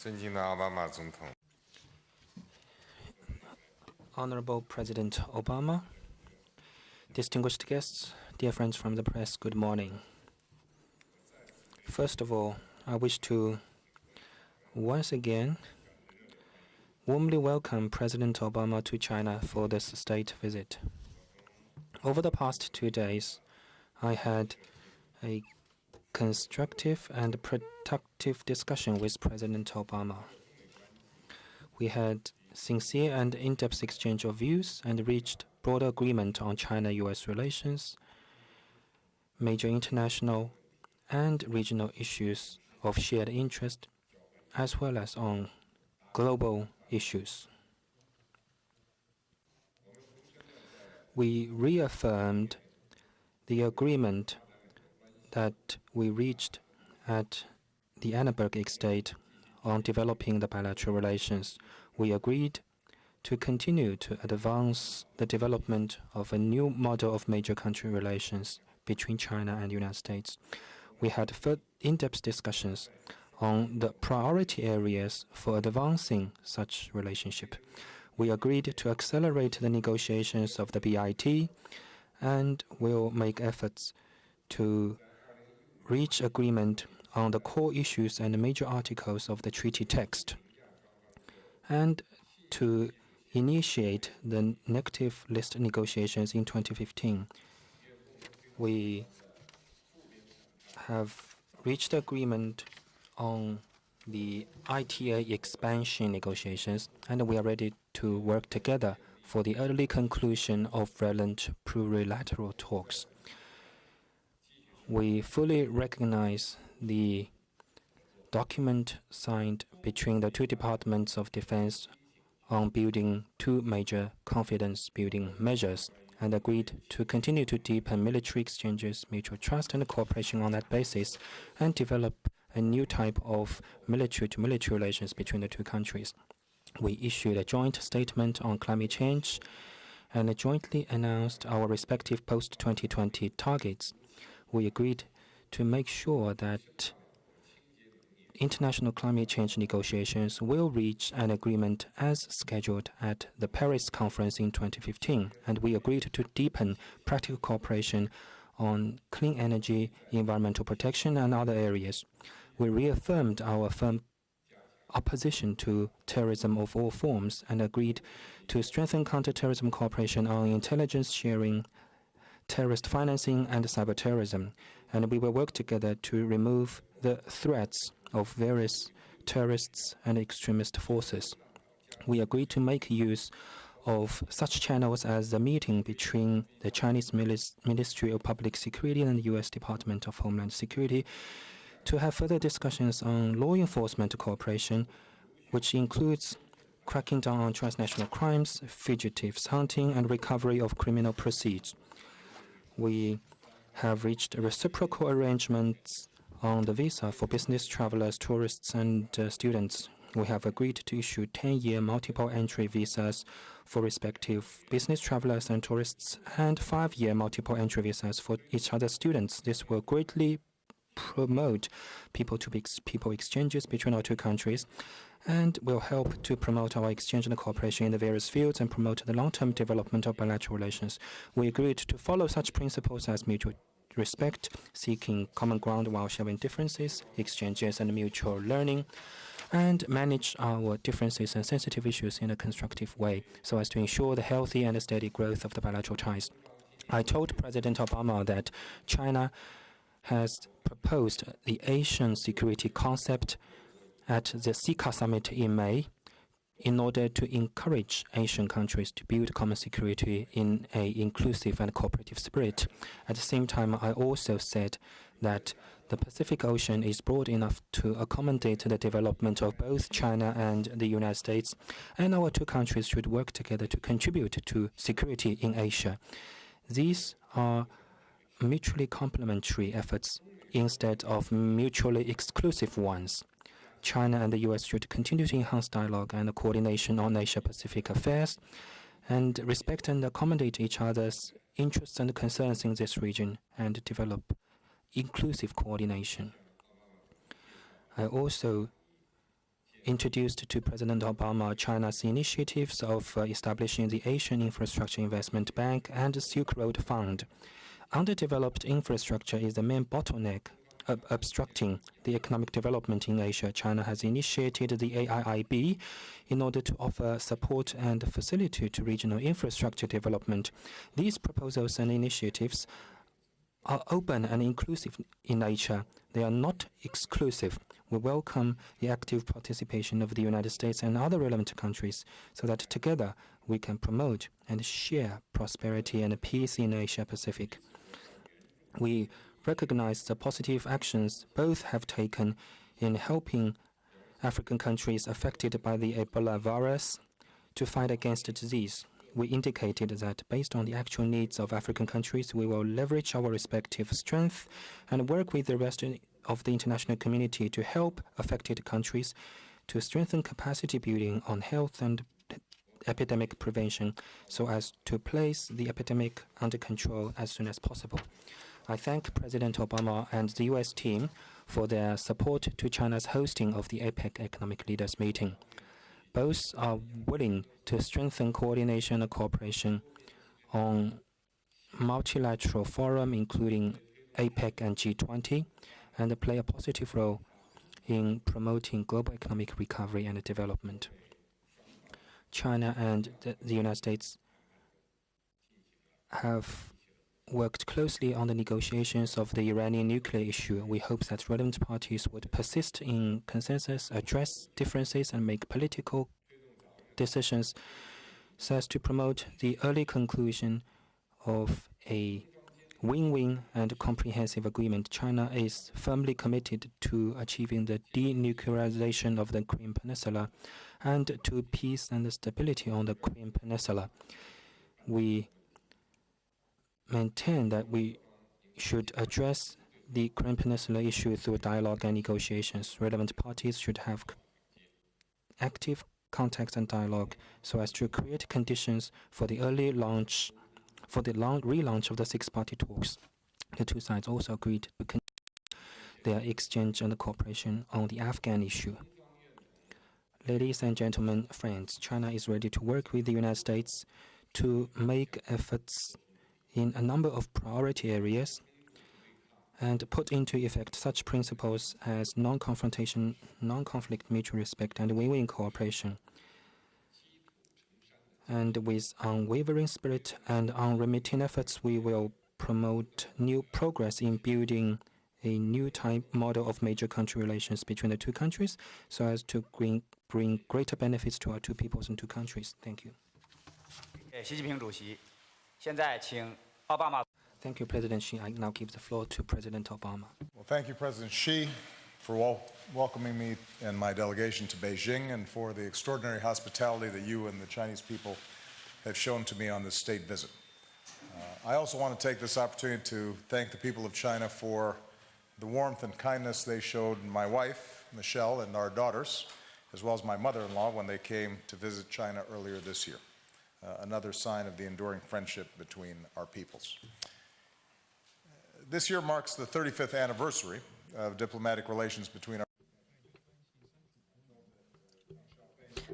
尊敬的奥巴马总统。 Honorable President Obama, distinguished guests, dear friends from the press, good morning. First of all, I wish to once again warmly welcome President Obama to China for this state visit. Over the past 2 days, I had a constructive and productive discussion with President Obama. We had sincere and in-depth exchange of views and reached broader agreement on China-US relations, major international and regional issues of shared interest, as well as on global issues. We reaffirmed the agreement that we reached at the Annenberg Estate on developing the bilateral relations. We agreed to continue to advance the development of a new model of major country relations between China and the United States. We had in-depth discussions on the priority areas for advancing such relationship. We agreed to accelerate the negotiations of the BIT and will make efforts to reach agreement on the core issues and major articles of the treaty text, and to initiate the negative list negotiations in 2015. We have reached agreement on the ITA expansion negotiations, and we are ready to work together for the early conclusion of relevant plurilateral talks. We fully recognize the document signed between the two departments of defense on building two major confidence-building measures and agreed to continue to deepen military exchanges, mutual trust, and cooperation on that basis, and develop a new type of military-to-military relations between the two countries. We issued a joint statement on climate change and jointly announced our respective post-2020 targets. We agreed to make sure that international climate change negotiations will reach an agreement as scheduled at the Paris conference in 2015, and we agreed to deepen practical cooperation on clean energy, environmental protection, and other areas. We reaffirmed our firm opposition to terrorism of all forms and agreed to strengthen counterterrorism cooperation on intelligence sharing, terrorist financing, and cyberterrorism, and we will work together to remove the threats of various terrorists and extremist forces. We agreed to make use of such channels as the meeting between the Chinese Ministry of Public Security and the U.S. Department of Homeland Security to have further discussions on law enforcement cooperation, which includes cracking down on transnational crimes, fugitives hunting, and recovery of criminal proceeds. We have reached reciprocal arrangements on the visa for business travelers, tourists, and students. We have agreed to issue 10-year multiple entry visas for respective business travelers and tourists, and 5-year multiple entry visas for each other students. This will greatly promote people-to-people exchanges between our two countries and will help to promote our exchange and cooperation in the various fields and promote the long-term development of bilateral relations. We agreed to follow such principles as mutual respect, seeking common ground while sharing differences, exchanges, and mutual learning, and manage our differences and sensitive issues in a constructive way so as to ensure the healthy and steady growth of the bilateral ties. I told President Obama that China has proposed the Asian security concept at the CICA summit in May in order to encourage Asian countries to build common security in an inclusive and cooperative spirit. At the same time, I also said that the Pacific Ocean is broad enough to accommodate the development of both China and the United States, and our two countries should work together to contribute to security in Asia. These are mutually complementary efforts instead of mutually exclusive ones. China and the U.S. should continue to enhance dialogue and coordination on Asia-Pacific affairs and respect and accommodate each other's interests and concerns in this region and develop inclusive coordination. I also introduced to President Obama China's initiatives of establishing the Asian Infrastructure Investment Bank and the Silk Road Fund. Underdeveloped infrastructure is the main bottleneck obstructing the economic development in Asia. China has initiated the AIIB in order to offer support and facility to regional infrastructure development. These proposals and initiatives are open and inclusive in nature. They are not exclusive. We welcome the active participation of the United States and other relevant countries so that together we can promote and share prosperity and peace in Asia Pacific. We recognize the positive actions both have taken in helping African countries affected by the Ebola virus to fight against the disease. We indicated that based on the actual needs of African countries, we will leverage our respective strength and work with the rest of the international community to help affected countries to strengthen capacity building on health and epidemic prevention so as to place the epidemic under control as soon as possible. I thank President Obama and the U.S. team for their support to China's hosting of the APEC Economic Leaders Meeting. Both are willing to strengthen coordination and cooperation on multilateral forum, including APEC and G20, and play a positive role in promoting global economic recovery and development. China and the United States have worked closely on the negotiations of the Iranian nuclear issue. We hope that relevant parties would persist in consensus, address differences, and make political decisions so as to promote the early conclusion of a win-win and comprehensive agreement. China is firmly committed to achieving the denuclearization of the Korean Peninsula and to peace and stability on the Korean Peninsula. We maintain that we should address the Korean Peninsula issue through dialogue and negotiations. Relevant parties should have active contacts and dialogue so as to create conditions for the relaunch of the six-party talks. The two sides also agreed to continue their exchange and cooperation on the Afghan issue. Ladies and gentlemen, friends, China is ready to work with the United States to make efforts in a number of priority areas and put into effect such principles as non-confrontation, non-conflict, mutual respect, and win-win cooperation. And with unwavering spirit and unremitting efforts, we will promote new progress in building a new type model of major country relations between the two countries so as to bring greater benefits to our two peoples and two countries. Thank you. 习近平主席，现在请奥巴马。 Thank you, President Xi. I now give the floor to President Obama. Well, thank you, President Xi, for welcoming me and my delegation to Beijing and for the extraordinary hospitality that you and the Chinese people have shown to me on this state visit. I also want to take this opportunity to thank the people of China for the warmth and kindness they showed my wife, Michelle, and our daughters, as well as my mother-in-law when they came to visit China earlier this year. Another sign of the enduring friendship between our peoples. This year marks the 35th anniversary of diplomatic relations between our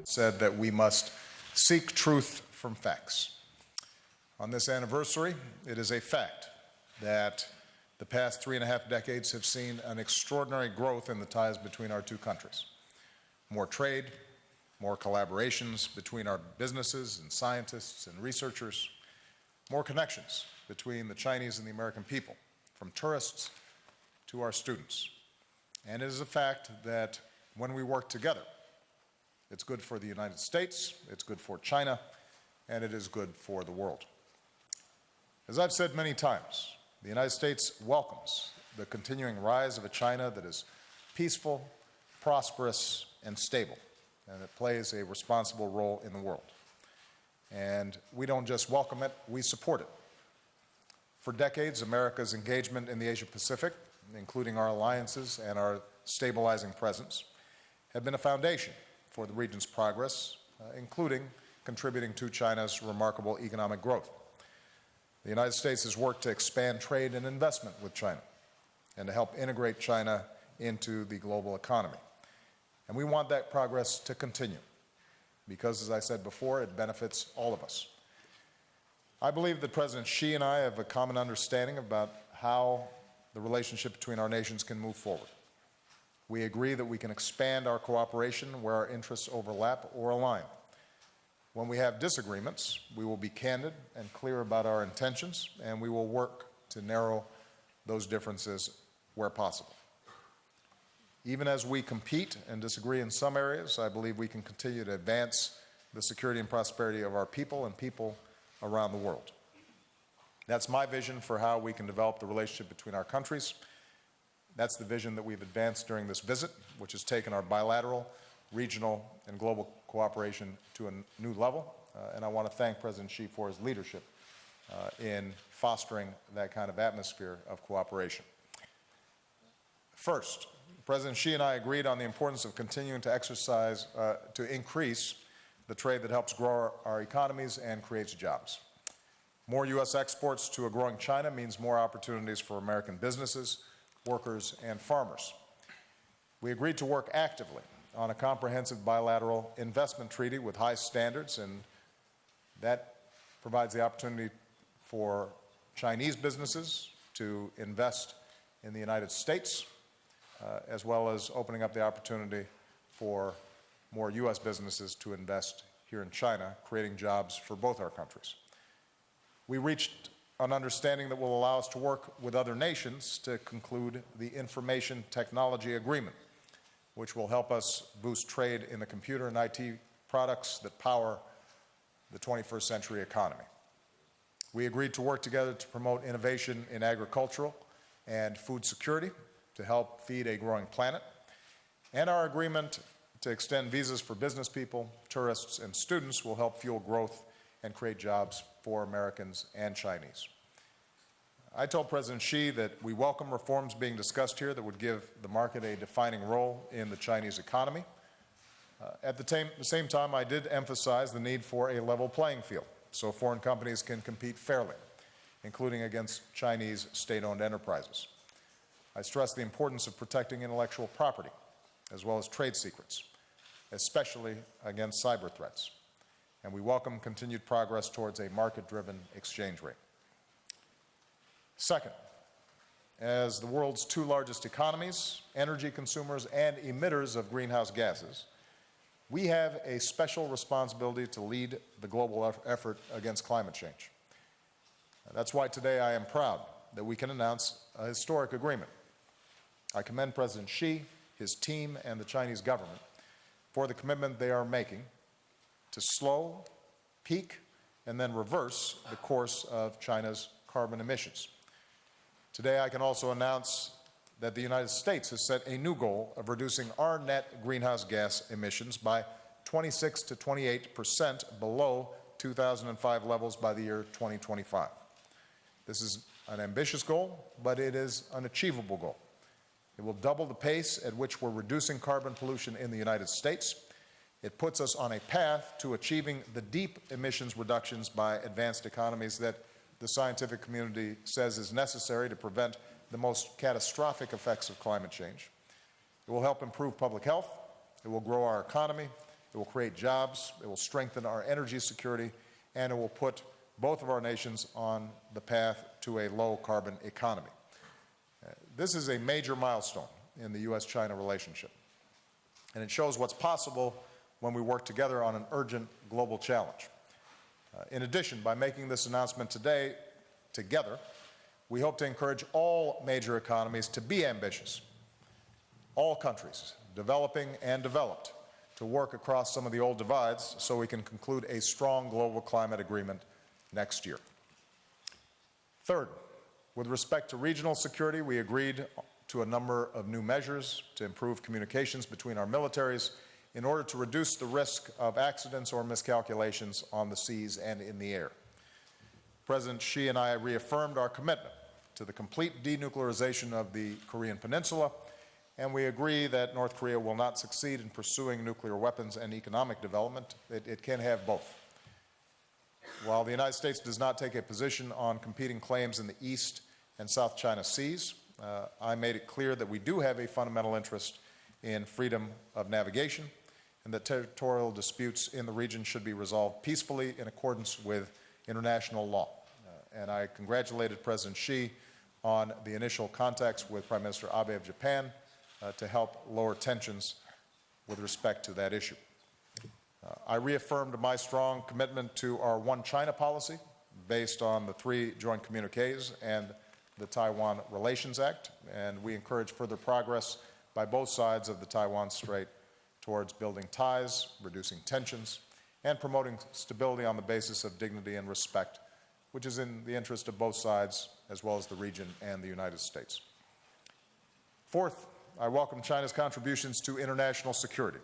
said that we must seek truth from facts. On this anniversary, it is a fact that the past 3.5 decades have seen an extraordinary growth in the ties between our two countries. More trade, more collaborations between our businesses and scientists and researchers, more connections between the Chinese and the American people, from tourists to our students. And it is a fact that when we work together, it's good for the United States, it's good for China, and it is good for the world. As I've said many times, the United States welcomes the continuing rise of a China that is peaceful, prosperous, and stable, and it plays a responsible role in the world. And we don't just welcome it, we support it. For decades, America's engagement in the Asia-Pacific, including our alliances and our stabilizing presence, have been a foundation for the region's progress, including contributing to China's remarkable economic growth. The United States has worked to expand trade and investment with China and to help integrate China into the global economy. And we want that progress to continue because, as I said before, it benefits all of us. I believe that President Xi and I have a common understanding about how the relationship between our nations can move forward. We agree that we can expand our cooperation where our interests overlap or align. When we have disagreements, we will be candid and clear about our intentions, and we will work to narrow those differences where possible. Even as we compete and disagree in some areas, I believe we can continue to advance the security and prosperity of our people and people around the world. That's my vision for how we can develop the relationship between our countries. That's the vision that we've advanced during this visit, which has taken our bilateral, regional, and global cooperation to a new level. And I want to thank President Xi for his leadership in fostering that kind of atmosphere of cooperation. First, President Xi and I agreed on the importance of continuing to increase the trade that helps grow our economies and creates jobs. More U.S. exports to a growing China means more opportunities for American businesses, workers, and farmers. We agreed to work actively on a comprehensive bilateral investment treaty with high standards, and that provides the opportunity for Chinese businesses to invest in the United States, as well as opening up the opportunity for more U.S. businesses to invest here in China, creating jobs for both our countries. We reached an understanding that will allow us to work with other nations to conclude the Information Technology Agreement, which will help us boost trade in the computer and IT products that power the 21st century economy. We agreed to work together to promote innovation in agricultural and food security to help feed a growing planet, and our agreement to extend visas for business people, tourists, and students will help fuel growth and create jobs for Americans and Chinese. I told President Xi that we welcome reforms being discussed here that would give the market a defining role in the Chinese economy. At the same time, I did emphasize the need for a level playing field so foreign companies can compete fairly, including against Chinese state-owned enterprises. I stressed the importance of protecting intellectual property, as well as trade secrets, especially against cyber threats. And we welcome continued progress towards a market-driven exchange rate. Second, as the world's two largest economies, energy consumers, and emitters of greenhouse gases, we have a special responsibility to lead the global effort against climate change. That's why today I am proud that we can announce a historic agreement. I commend President Xi, his team, and the Chinese government for the commitment they are making to slow, peak, and then reverse the course of China's carbon emissions. Today, I can also announce that the United States has set a new goal of reducing our net greenhouse gas emissions by 26 to 28% below 2005 levels by the year 2025. This is an ambitious goal, but it is an achievable goal. It will double the pace at which we're reducing carbon pollution in the United States. It puts us on a path to achieving the deep emissions reductions by advanced economies that the scientific community says is necessary to prevent the most catastrophic effects of climate change. It will help improve public health. It will grow our economy. It will create jobs. It will strengthen our energy security. And it will put both of our nations on the path to a low-carbon economy. This is a major milestone in the U.S.-China relationship. And it shows what's possible when we work together on an urgent global challenge. In addition, by making this announcement today together, we hope to encourage all major economies to be ambitious, all countries, developing and developed, to work across some of the old divides so we can conclude a strong global climate agreement next year. Third, with respect to regional security, we agreed to a number of new measures to improve communications between our militaries in order to reduce the risk of accidents or miscalculations on the seas and in the air. President Xi and I reaffirmed our commitment to the complete denuclearization of the Korean Peninsula, and we agree that North Korea will not succeed in pursuing nuclear weapons and economic development. It can have both. While the United States does not take a position on competing claims in the East and South China Seas, I made it clear that we do have a fundamental interest in freedom of navigation, and that territorial disputes in the region should be resolved peacefully in accordance with international law. And I congratulated President Xi on the initial contacts with Prime Minister Abe of Japan to help lower tensions with respect to that issue. I reaffirmed my strong commitment to our One China policy based on the 3 joint communiques and the Taiwan Relations Act, and we encourage further progress by both sides of the Taiwan Strait towards building ties, reducing tensions, and promoting stability on the basis of dignity and respect, which is in the interest of both sides, as well as the region and the United States. Fourth, I welcome China's contributions to international security.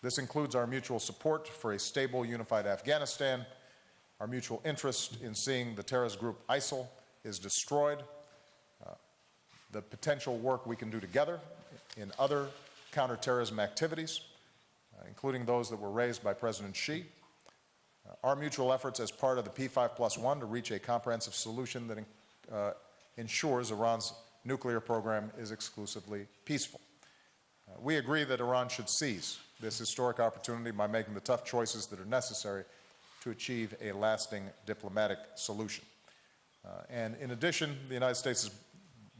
This includes our mutual support for a stable, unified Afghanistan, our mutual interest in seeing the terrorist group ISIL is destroyed, the potential work we can do together in other counterterrorism activities, including those that were raised by President Xi, our mutual efforts as part of the P5+1 to reach a comprehensive solution that ensures Iran's nuclear program is exclusively peaceful. We agree that Iran should seize this historic opportunity by making the tough choices that are necessary to achieve a lasting diplomatic solution. And in addition, the United States is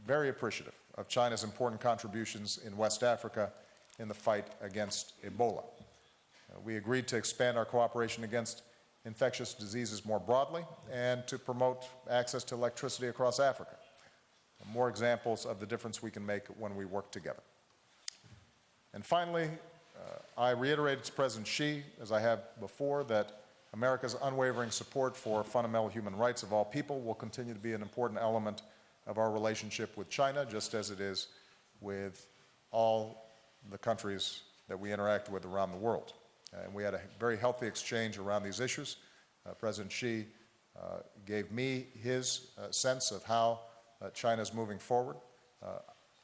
very appreciative of China's important contributions in West Africa in the fight against Ebola. We agreed to expand our cooperation against infectious diseases more broadly and to promote access to electricity across Africa. More examples of the difference we can make when we work together. And finally, I reiterated to President Xi, as I have before, that America's unwavering support for fundamental human rights of all people will continue to be an important element of our relationship with China, just as it is with all the countries that we interact with around the world. And we had a very healthy exchange around these issues. President Xi gave me his sense of how China is moving forward.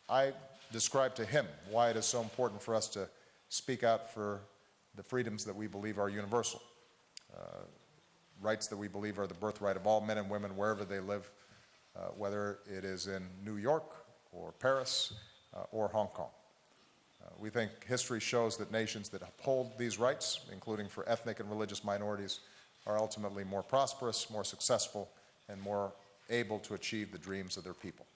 I described to him why it is so important for us to speak out for the freedoms that we believe are universal, rights that we believe are the birthright of all men and women wherever they live, whether it is in New York or Paris or Hong Kong. We think history shows that nations that uphold these rights, including for ethnic and religious minorities, are ultimately more prosperous, more successful, and more able to achieve the dreams of their people.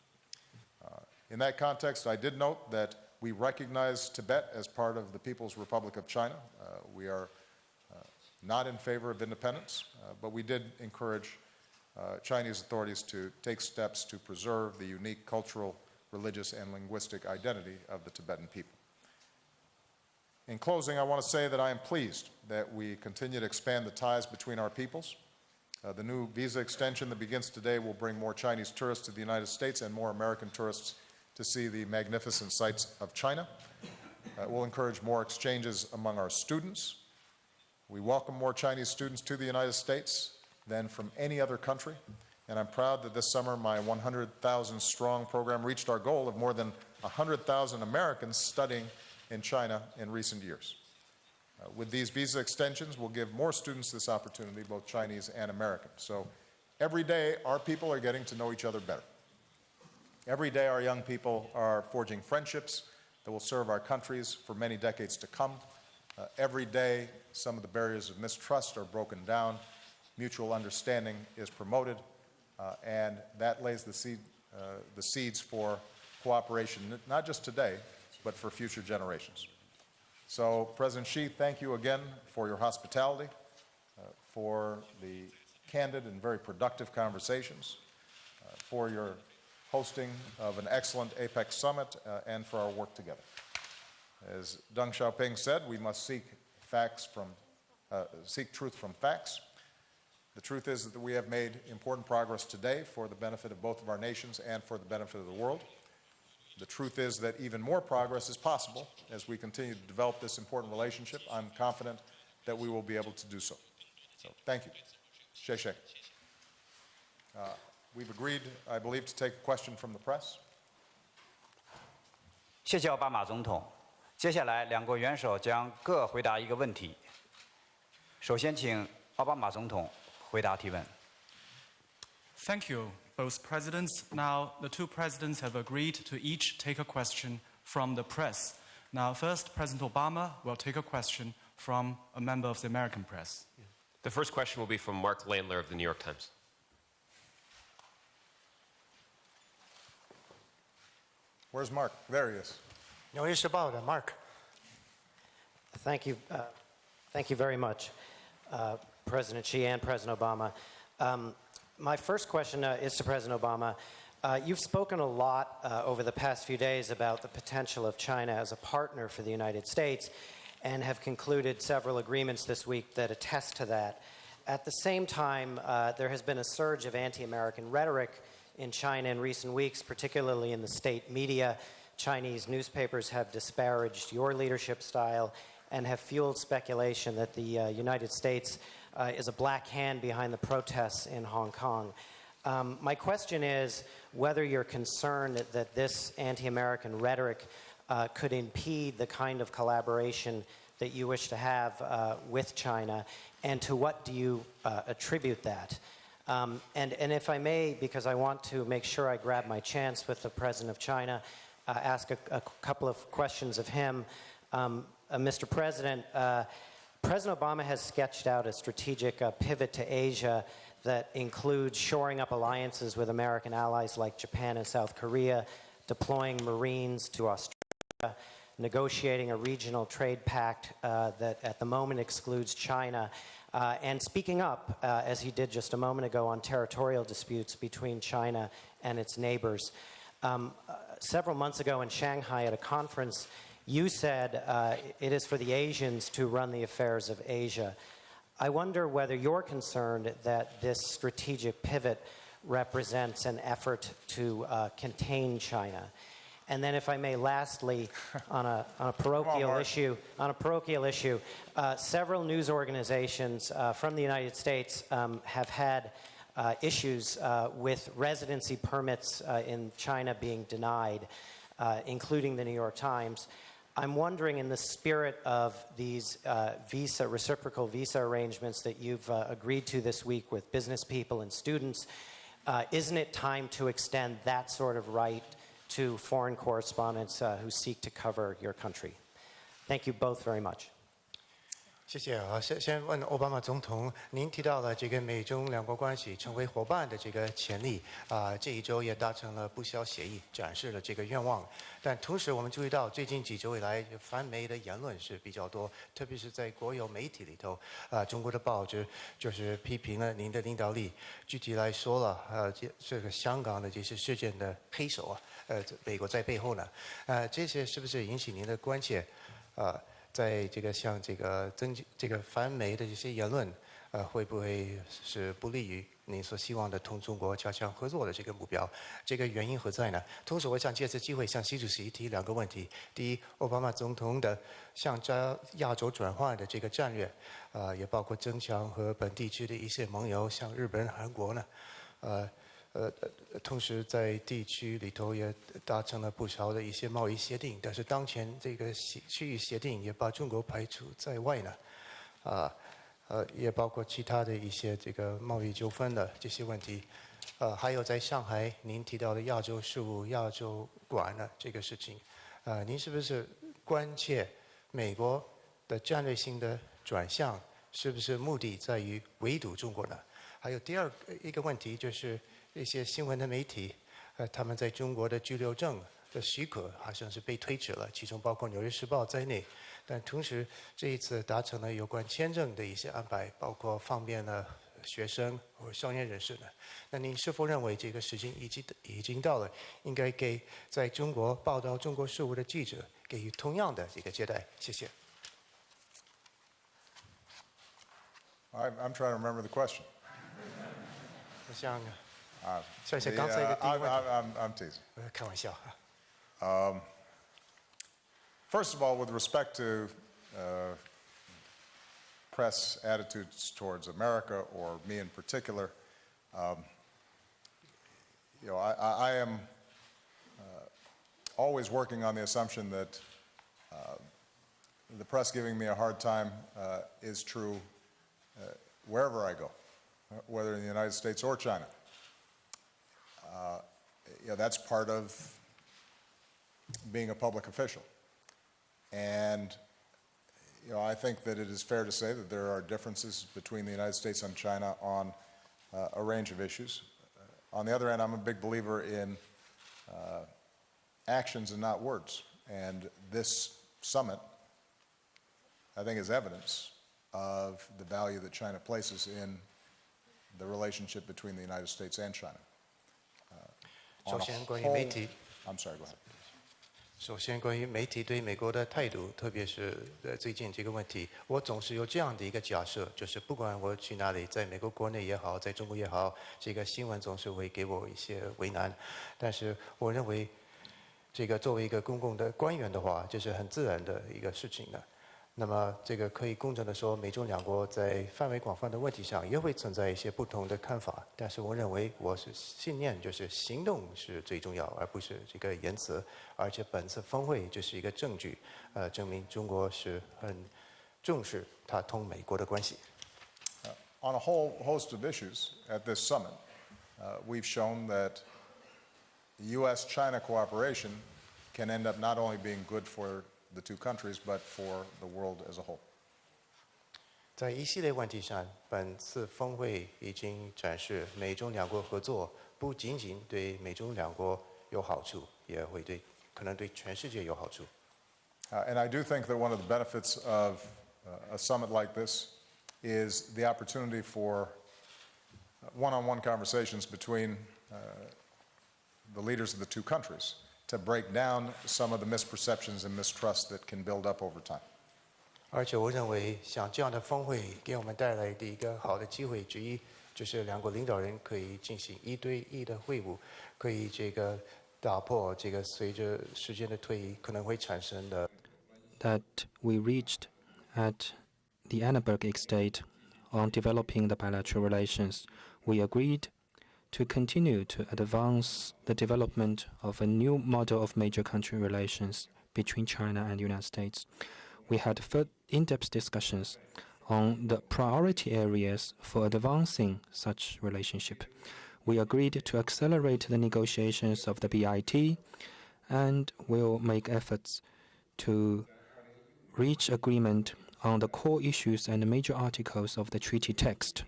In that context, I did note that we recognize Tibet as part of the People's Republic of China. We are not in favor of independence, but we did encourage Chinese authorities to take steps to preserve the unique cultural, religious, and linguistic identity of the Tibetan people. In closing, I want to say that I am pleased that we continue to expand the ties between our peoples. The new visa extension that begins today will bring more Chinese tourists to the United States and more American tourists to see the magnificent sights of China. It will encourage more exchanges among our students. We welcome more Chinese students to the United States than from any other country, and I'm proud that this summer my 100,000 strong program reached our goal of more than 100,000 Americans studying in China in recent years. With these visa extensions, we'll give more students this opportunity, both Chinese and American. So every day, our people are getting to know each other better. Every day, our young people are forging friendships that will serve our countries for many decades to come. Every day, some of the barriers of mistrust are broken down, mutual understanding is promoted, and that lays the seeds for cooperation, not just today, but for future generations. So, President Xi, thank you again for your hospitality, for the candid and very productive conversations, for your hosting of an excellent APEC summit, and for our work together. As Deng Xiaoping said, we must seek truth from facts. The truth is that we have made important progress today for the benefit of both of our nations and for the benefit of the world. The truth is that even more progress is possible as we continue to develop this important relationship. I'm confident that we will be able to do so. So, thank you. Xie xie. We've agreed, I believe, to take a question from the press. 谢谢奥巴马总统。接下来，两国元首将各回答一个问题。首先，请奥巴马总统回答提问。Thank you, both presidents. Now, the two presidents have agreed to each take a question from the press. Now, first, President Obama will take a question from a member of the American press. The first question will be from Mark Landler of the New York Times. Where's Mark? There he is. 纽约时报的 Mark. Thank you very much, President Xi and President Obama. My first question is to President Obama. You've spoken a lot over the past few days about the potential of China as a partner for the United States and have concluded several agreements this week that attest to that. At the same time, there has been a surge of anti-American rhetoric in China in recent weeks, particularly in the state media. Chinese newspapers have disparaged your leadership style and have fueled speculation that the United States is a black hand behind the protests in Hong Kong. My question is whether you're concerned that this anti-American rhetoric could impede the kind of collaboration that you wish to have with China, and to what do you attribute that? And if I may, because I want to make sure I grab my chance with the President of China, ask a couple of questions of him. Mr. President, President Obama has sketched out a strategic pivot to Asia that includes shoring up alliances with American allies like Japan and South Korea, deploying Marines to Australia, negotiating a regional trade pact that at the moment excludes China, and speaking up, as he did just a moment ago, on territorial disputes between China and its neighbors. Several months ago in Shanghai at a conference, you said it is for the Asians to run the affairs of Asia. I wonder whether you're concerned that this strategic pivot represents an effort to contain China. And then, if I may, lastly, on a parochial issue, several news organizations from the United States have had issues with residency permits in China being denied, including the New York Times. I'm wondering, in the spirit of these reciprocal visa arrangements that you've agreed to this week with business people and students, isn't it time to extend that sort of right to foreign correspondents who seek to cover your country? Thank you both very much. 谢谢啊，先问奥巴马总统，您提到了这个美中两国关系成为伙伴的这个潜力啊，这一周也达成了不小协议，展示了这个愿望。但同时，我们注意到最近几周以来，反美的言论是比较多，特别是在国有媒体里头啊，中国的报纸就是批评了您的领导力。具体来说了，这个香港的这些事件的黑手啊，美国在背后呢，这些是不是引起您的关切？在这个像这个反美的这些言论，会不会是不利于您所希望的同中国加强合作的这个目标？这个原因何在呢？同时，我想借此机会向习主席提两个问题：第一，奥巴马总统的向亚洲转换的这个战略，也包括增强和本地区的一些盟友，像日本、韩国呢，同时在地区里头也达成了不少的一些贸易协定，但是当前这个区域协定也把中国排除在外呢，也包括其他的一些这个贸易纠纷的这些问题，还有在上海您提到的亚洲事务、亚洲馆的这个事情，您是不是关切美国的战略性的转向，是不是目的在于围堵中国呢？还有第二个问题就是一些新闻的媒体，他们在中国的居留证的许可好像是被推迟了，其中包括《纽约时报》在内。但同时，这一次达成了有关签证的一些安排，包括方便了学生或商业人士呢。那您是否认为这个时间已经到了，应该给在中国报道中国事务的记者给予同样的这个接待？谢谢。I'm trying to remember the question. 我想刚才的第一个问题。I'm teasing. 开玩笑。First of all, with respect to press attitudes towards America or me in particular, I am always working on the assumption that the press giving me a hard time is true wherever I go, whether in the United States or China. That's part of being a public official. And I think that it is fair to say that there are differences between the United States and China on a range of issues. On the other hand, I'm a big believer in actions and not words. And this summit, I think, is evidence of the value that China places in the relationship between the United States and China. On a 首先，关于 whole- 媒体， I'm sorry, go ahead. 首先关于媒体对美国的态度，特别是最近这个问题，我总是有这样的一个假设，就是不管我去哪里，在美国国内也好，在中国也好，这个新闻总是会给我一些为难。但是我认为，这个作为一个公共的官员的话，这是很自然的一个事情的。那么，这个可以公正的说，美中两国在范围广泛的问题上也会存在一些不同的看法。但是，我认为我是信念，就是行动是最重要，而不是这个言辞。而且，本次峰会就是一个证据，证明中国是很重视它同美国的关系。On a whole host of issues at this summit, we've shown that U.S.-China cooperation can end up not only being good for the two countries, but for the world as a whole. 在一系列问题上，本次峰会已经展示美中两国合作不仅仅对美中两国有好处，也会可能对全世界有好处。And I do think that one of the benefits of a summit like this is the opportunity for one-on-one conversations between the leaders of the two countries to break down some of the misperceptions and mistrust that can build up over time. 而且我认为，像这样的峰会给我们带来的一个好的机会之一，就是两国领导人可以进行1对1的会晤，可以打破这个随着时间的推移可能会产生的。That we reached at the Annenberg Estate on developing the bilateral relations. We agreed to continue to advance the development of a new model of major country relations between China and the United States. We had in-depth discussions on the priority areas for advancing such relationship. We agreed to accelerate the negotiations of the BIT and will make efforts to reach agreement on the core issues and major articles of the treaty text,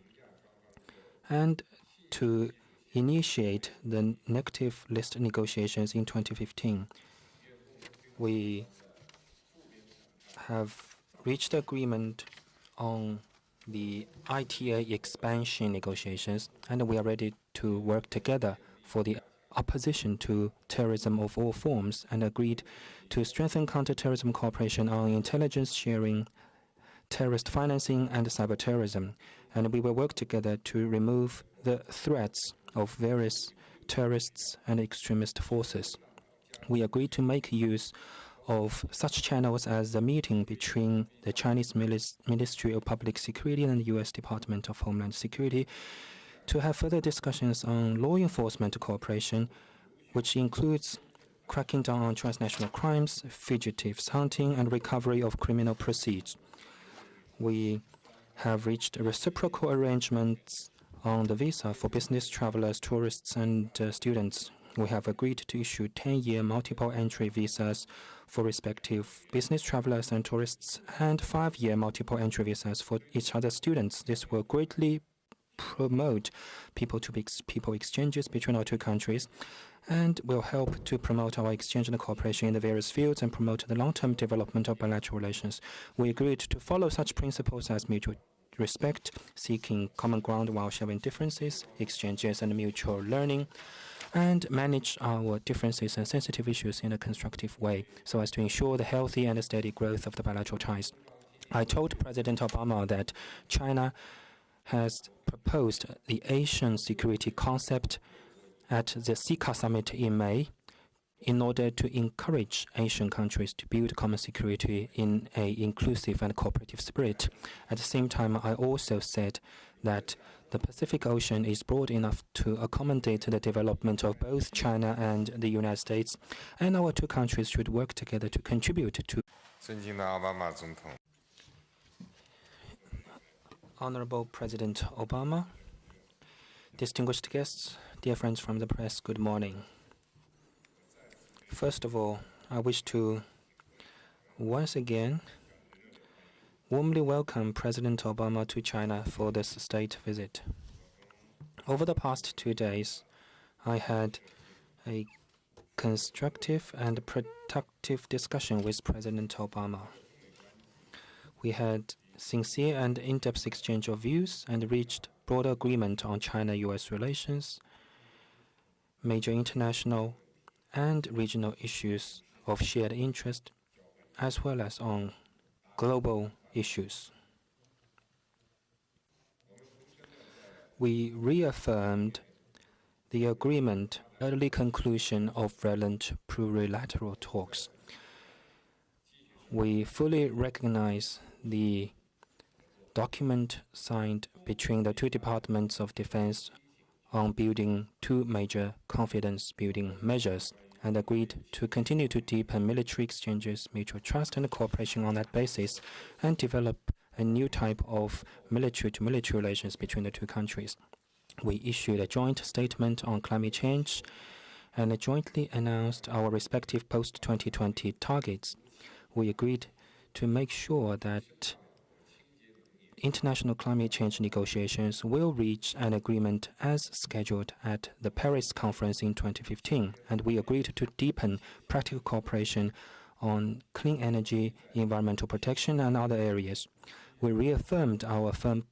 and to initiate the negative list negotiations in 2015. We have reached agreement on the ITA expansion negotiations, and we are ready to work together for the opposition to terrorism of all forms, and agreed to strengthen counterterrorism cooperation on intelligence sharing, terrorist financing, and cyberterrorism. And we will work together to remove the threats of various terrorists and extremist forces. We agreed to make use of such channels as the meeting between the Chinese Ministry of Public Security and the U.S. Department of Homeland Security to have further discussions on law enforcement cooperation, which includes cracking down on transnational crimes, fugitives hunting, and recovery of criminal proceeds. We have reached reciprocal arrangements on the visa for business travelers, tourists, and students. We have agreed to issue 10-year multiple entry visas for respective business travelers and tourists, and 5-year multiple entry visas for each other students. This will greatly promote people exchanges between our two countries, and will help to promote our exchange and cooperation in the various fields and promote the long-term development of bilateral relations. We agreed to follow such principles as mutual respect, seeking common ground while sharing differences, exchanges, and mutual learning, and manage our differences and sensitive issues in a constructive way so as to ensure the healthy and steady growth of the bilateral ties. I told President Obama that China has proposed the Asian security concept at the CICA summit in May in order to encourage Asian countries to build common security in an inclusive and cooperative spirit. At the same time, I also said that the Pacific Ocean is broad enough to accommodate the development of both China and the United States, and our two countries should work together to contribute to. 尊敬的奥巴马总统。 Honorable President Obama, distinguished guests, dear friends from the press, good morning. First of all, I wish to once again warmly welcome President Obama to China for this state visit. Over the past 2 days, I had a constructive and productive discussion with President Obama. We had sincere and in-depth exchange of views and reached broader agreement on China-US relations, major international and regional issues of shared interest, as well as on global issues. We reaffirmed the agreement early conclusion of relevant plurilateral talks. We fully recognize the document signed between the two departments of defense on building two major confidence-building measures and agreed to continue to deepen military exchanges, mutual trust, and cooperation on that basis, and develop a new type of military-to-military relations between the two countries. We issued a joint statement on climate change and jointly announced our respective post-2020 targets. We agreed to make sure that international climate change negotiations will reach an agreement as scheduled at the Paris conference in 2015, and we agreed to deepen practical cooperation on clean energy, environmental protection, and other areas. We reaffirmed our firm